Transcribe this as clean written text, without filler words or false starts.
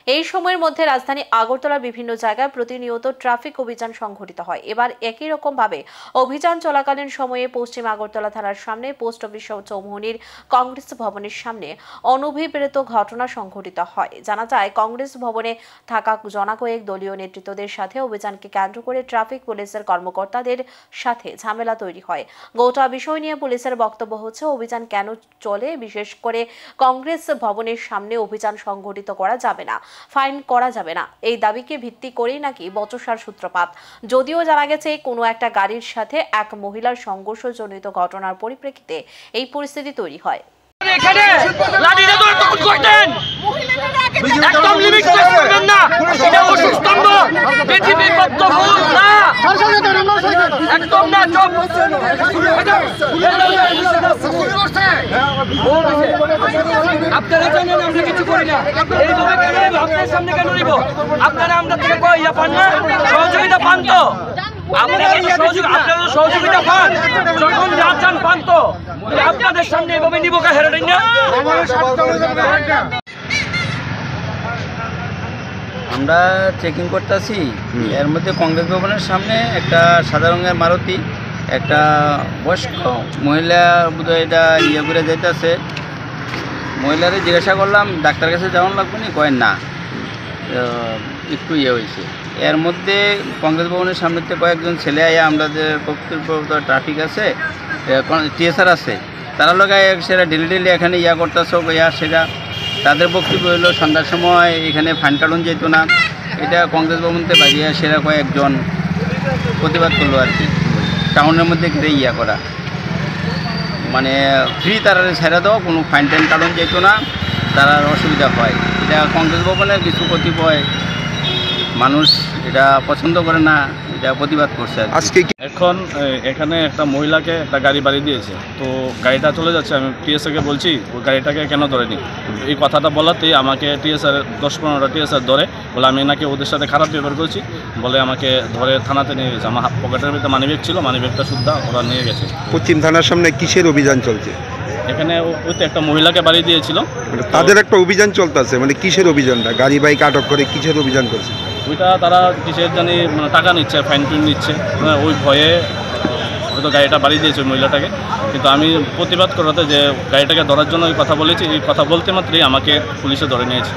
এই সময়ের মধ্যে রাজধানী আগরতলার বিভিন্ন জায়গায় প্রতিনিয়ত ট্রাফিক অভিযান সংঘটিত হয়। এবার একই রকম ভাবে অভিযান চলাকালীন সময়ে পশ্চিম আগরতলা থানার সামনে পোস্ট অফিস চৌমুহনীর কংগ্রেস ভবনের সামনে অনভিপ্রেত ঘটনা সংঘটিত হয়। জানা যায়, কংগ্রেস ভবনে থাকা জনকয়েক দলীয় নেতৃত্বদের সাথে অভিযানকে কেন্দ্র করে ট্রাফিক পুলিশের কর্মকর্তাদের সাথে ঝামেলা তৈরি হয়। গোটা বিষয় নিয়ে পুলিশের বক্তব্য হচ্ছে, অভিযান কেন চলে, বিশেষ করে কংগ্রেস ভবনের সামনে অভিযান সংঘটিত করা যাবে না, ফাইন করা যাবে না, এই দাবিকে ভিত্তি করেই নাকি বচসার সূত্রপাত। যদিও জানা গেছে, কোনো একটা গাড়ির সাথে এক মহিলার সংঘর্ষজনিত ঘটনার পরিপ্রেক্ষিতে এই পরিস্থিতি তৈরি হয়। আপনারা জানেন আমরা কিছু করি না, এইভাবে কেন আপনার সামনে কেন নিব? আপনারা আমরা থেকে ইয়া পান না, সহযোগিতা পান তো? আপনারা সহযোগিতা পান যখন যা চান পান তো? আপনাদের সামনে এভাবে নিব কা হেরাটাই না? আমরা চেকিং করতেছি, এর মধ্যে কংগ্রেস ভবনের সামনে একটা সাদা রঙের মারুতি, একটা বয়স্ক মহিলা বোধহয় এটা ইয়ে করে যাইতেছে। মহিলারে জিজ্ঞাসা করলাম, ডাক্তার কাছে যাওয়ান লাগবে না? কয় না, একটু ইয়ে হয়েছে। এর মধ্যে কংগ্রেস ভবনের সামনে থেকে কয়েকজন ছেলে আয়া আমাদের কর্তৃপক্ষ ট্রাফিক আছে, টিএসআর আছে, তারা লাগায় সেটা ডেলি এখানে ইয়া করতেছ ইয়া, সেটা তাদের বক্তব্য হলো সন্ধ্যার সময় এখানে ফাইন কাটুন যেত না। এটা কংগ্রেস ভবনতে বাইরে সেরা কয়েকজন প্রতিবাদ করলো আর কি, টাউনের মধ্যে ঘিরে ইয়া করা, মানে ফ্রি তারা ছেড়ে দাও, কোনো ফাইন টাইন কাটুন যেত না, তার অসুবিধা হয়। এটা কংগ্রেস ভবনের কিছু কতিপয় মানুষ এটা পছন্দ করে না, এটা প্রতিবাদ করছে। আজকে এখন এখানে একটা মহিলাকে একটা গাড়ি বাড়ি দিয়েছে, তো গাড়িটা চলে যাচ্ছে। আমি টিএসআরকে বলছি ওই গাড়িটাকে কেন ধরেনি, এই কথাটা বলাতেই আমাকে টিএসআর 10-15টা টিএসআর ধরে, বলে আমি নাকি ওদের সাথে খারাপ ব্যবহার করছি, বলে আমাকে ধরে থানাতে নিয়ে গেছে। আমার পকেটের ভিতরে মানিব্যাগ ছিল, মানিব্যাগটা সুদ্ধা ওরা নিয়ে গেছে। পশ্চিম থানার সামনে কিসের অভিযান চলছে? এখানে ওই তো একটা মহিলাকে বাড়ি দিয়েছিল, তাদের একটা অভিযান চলতেছে, মানে কিসের অভিযানটা? গাড়ি বাইক আটক করে কিসের অভিযান করছে? ওইটা তারা কিসের জানি মানে টাকা নিচ্ছে, ফাইন টুইন নিচ্ছে, মানে ওই ভয়ে হয়তো গাড়িটা বাড়ি দিয়েছে ওই মহিলাটাকে। কিন্তু আমি প্রতিবাদ করাতে যে গাড়িটাকে ধরার জন্য ওই কথা বলেছি, এই কথা বলতে মাত্রই আমাকে পুলিশে ধরে নিয়েছে।